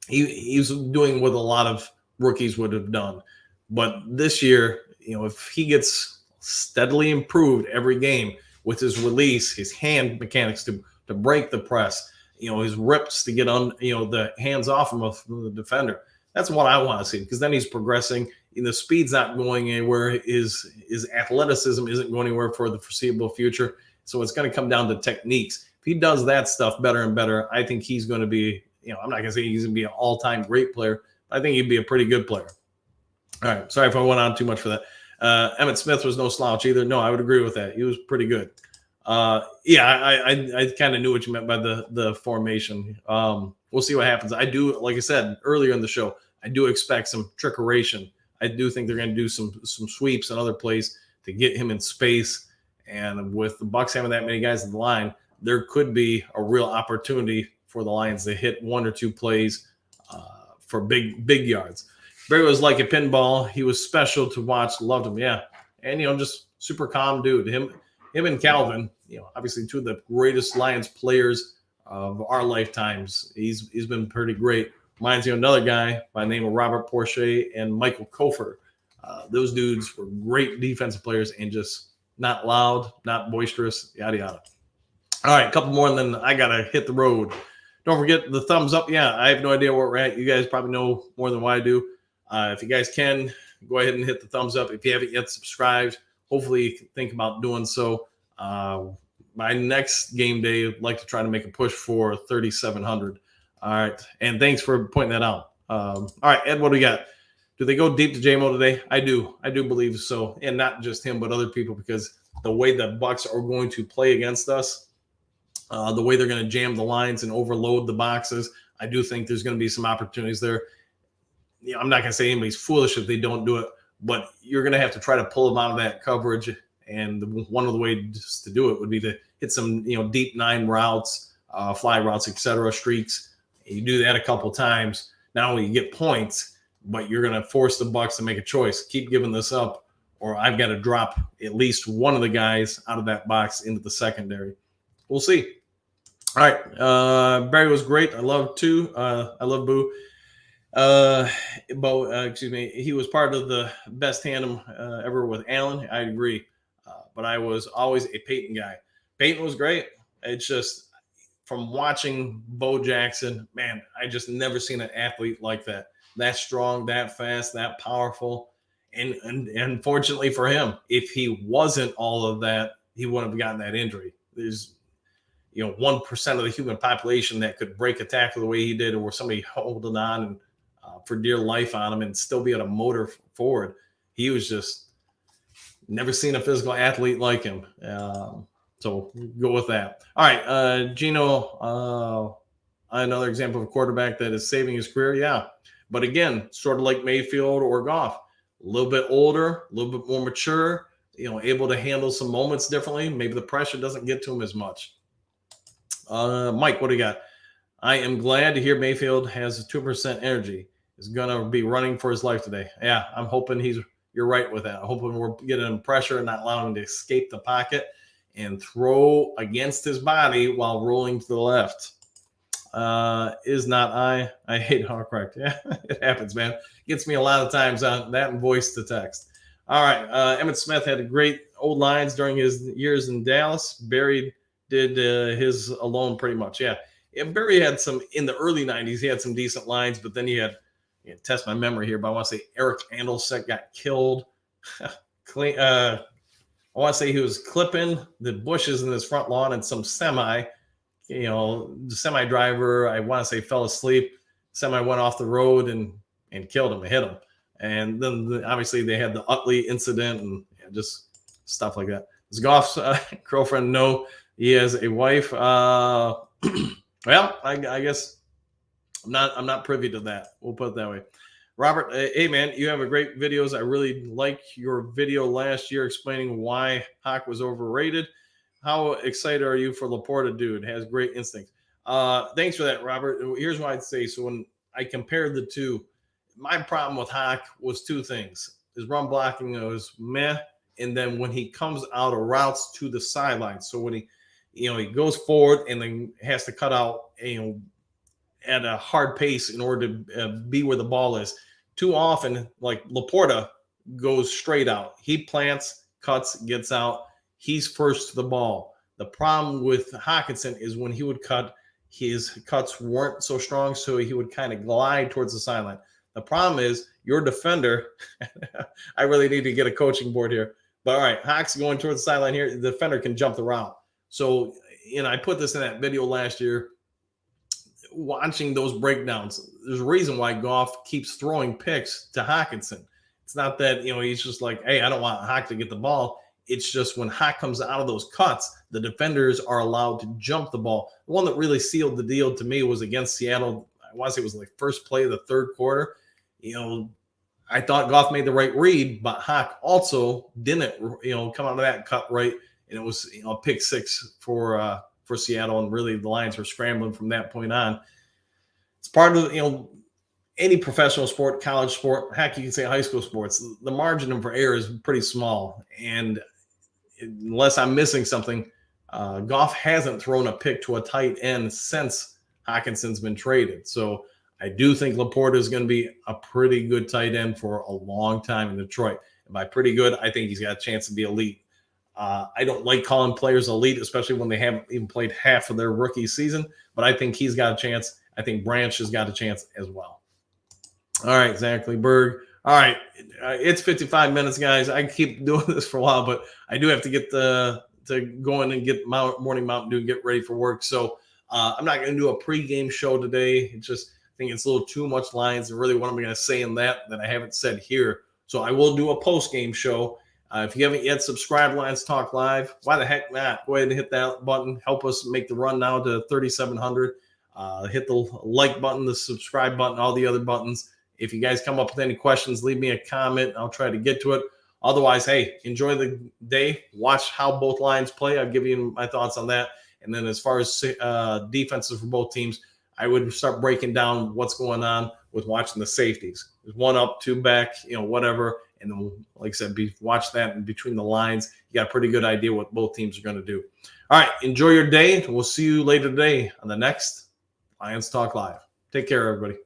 He's doing what a lot of rookies would have done. But this year, if he gets steadily improved every game with his release, his hand mechanics to break the press, his rips to get on, the hands off him of the defender. That's what I want to see, because then he's progressing. The speed's not going anywhere. His athleticism isn't going anywhere for the foreseeable future. So it's going to come down to techniques. If he does that stuff better and better, I think he's going to be, I'm not going to say he's going to be an all-time great player, but I think he'd be a pretty good player. All right. Sorry if I went on too much for that. Emmitt Smith was no slouch either. No, I would agree with that. He was pretty good. I kind of knew what you meant by the formation. We'll see what happens. I do, like I said earlier in the show, I do expect some trickeration. I do think they're going to do some sweeps and other plays to get him in space. And with the Bucs having that many guys in the line, there could be a real opportunity for the Lions to hit one or two plays for big yards. Barry was like a pinball. He was special to watch. Loved him, yeah. And just super calm dude. Him and Calvin, obviously two of the greatest Lions players of our lifetimes. He's been pretty great. Reminds me of another guy by the name of Robert Porcher and Michael Kofer. Those dudes were great defensive players and just not loud, not boisterous, yada yada. All right, a couple more, and then I gotta hit the road. Don't forget the thumbs up. Yeah, I have no idea where we're at. You guys probably know more than what I do. If you guys can, go ahead and hit the thumbs up. If you haven't yet subscribed, hopefully you can think about doing so. My next game day, I'd like to try to make a push for 3,700. All right, and thanks for pointing that out. All right, Ed, what do we got? Do they go deep to JMO today? I do believe so, and not just him, but other people, because the way the Bucs are going to play against us, the way they're going to jam the lines and overload the boxes, I do think there's going to be some opportunities there. I'm not going to say anybody's foolish if they don't do it, but you're going to have to try to pull them out of that coverage. And one of the ways to do it would be to hit some, deep 9 routes, fly routes, etc., streaks. You do that a couple times. Not only you get points, but you're going to force the Bucs to make a choice. Keep giving this up, or I've got to drop at least one of the guys out of that box into the secondary. We'll see. All right. Barry was great. I love Boo. He was part of the best tandem ever with Allen. I agree. But I was always a Peyton guy. Peyton was great. It's just from watching Bo Jackson, man, I just never seen an athlete like that. That strong, that fast, that powerful. And unfortunately for him, if he wasn't all of that, he wouldn't have gotten that injury. There's 1% of the human population that could break a tackle the way he did, or somebody holding on and for dear life on him and still be able to motor forward. He was just never seen a physical athlete like him. So go with that. All right, Gino, another example of a quarterback that is saving his career. Yeah, but again, sort of like Mayfield or Goff, a little bit older, a little bit more mature, able to handle some moments differently. Maybe the pressure doesn't get to him as much. Mike, what do you got? I am glad to hear Mayfield has 2% energy. He's going to be running for his life today. Yeah, I'm hoping you're right with that. I'm hoping we're getting him pressure and not allowing him to escape the pocket and throw against his body while rolling to the left. Is not I hate autocorrect. Yeah, it happens, man. Gets me a lot of times on that and voice to text. All right. Emmitt Smith had great old lines during his years in Dallas. Barry did his alone pretty much. Yeah. And Barry had some in the early 90s. He had some decent lines, but then you test my memory here, but I want to say Eric Andolsek got killed. I want to say he was clipping the bushes in his front lawn, and some the semi driver, I want to say, fell asleep. Semi went off the road and killed him and hit him. And then obviously they had the Utley incident and just stuff like that. Is Goff's girlfriend? No, he has a wife. Well, I guess I'm not privy to that. We'll put it that way. Robert, hey man, you have a great videos. I really like your video last year explaining why Hawk was overrated. How excited are you for Laporta, dude? Has great instincts. Thanks for that, Robert. Here's what I'd say. So when I compared the two, my problem with Hawk was two things. His run blocking was meh, and then when he comes out of routes to the sidelines. So when he goes forward and then has to cut out, at a hard pace in order to be where the ball is. Too often, like Laporta goes straight out. He plants, cuts, gets out. He's first to the ball. The problem with Hockenson is when he would cut, his cuts weren't so strong, so he would kind of glide towards the sideline. The problem is your defender, I really need to get a coaching board here. But all right, Hawk's going towards the sideline here. The defender can jump the route. So, I put this in that video last year. Watching those breakdowns, there's a reason why Goff keeps throwing picks to Hockenson. It's not that, he's just like, hey, I don't want Hawk to get the ball. It's just when Hawk comes out of those cuts, the defenders are allowed to jump the ball. The one that really sealed the deal to me was against Seattle. I want to say it was like first play of the third quarter. I I thought Goff made the right read, but Hawk also didn't, come out of that cut right, and it was a pick six for Seattle, and really the Lions were scrambling from that point on. It's part of any professional sport, college sport, heck, you can say high school sports. The margin for error is pretty small, and unless I'm missing something, Goff hasn't thrown a pick to a tight end since Hawkinson's been traded. So I do think Laporta is going to be a pretty good tight end for a long time in Detroit. And by pretty good, I think he's got a chance to be elite. I don't like calling players elite, especially when they haven't even played half of their rookie season, but I think he's got a chance. I think Branch has got a chance as well. All right, Zach Berg. All right, it's 55 minutes, guys. I keep doing this for a while, but I do have to get to go in and get morning Mountain Dew and get ready for work. So I'm not going to do a pregame show today. It's just I think it's a little too much lines, and really what I'm going to say in that I haven't said here. So I will do a postgame show. If you haven't yet subscribed, Lions Talk Live, why the heck not? Go ahead and hit that button. Help us make the run now to 3,700. Hit the like button, the subscribe button, all the other buttons. If you guys come up with any questions, leave me a comment. I'll try to get to it. Otherwise, hey, enjoy the day. Watch how both lines play. I'll give you my thoughts on that. And then as far as defenses for both teams, I would start breaking down what's going on with watching the safeties. There's one up, two back, whatever. And then, like I said, watch that in between the lines. You got a pretty good idea what both teams are going to do. All right, enjoy your day. We'll see you later today on the next Lions Talk Live. Take care, everybody.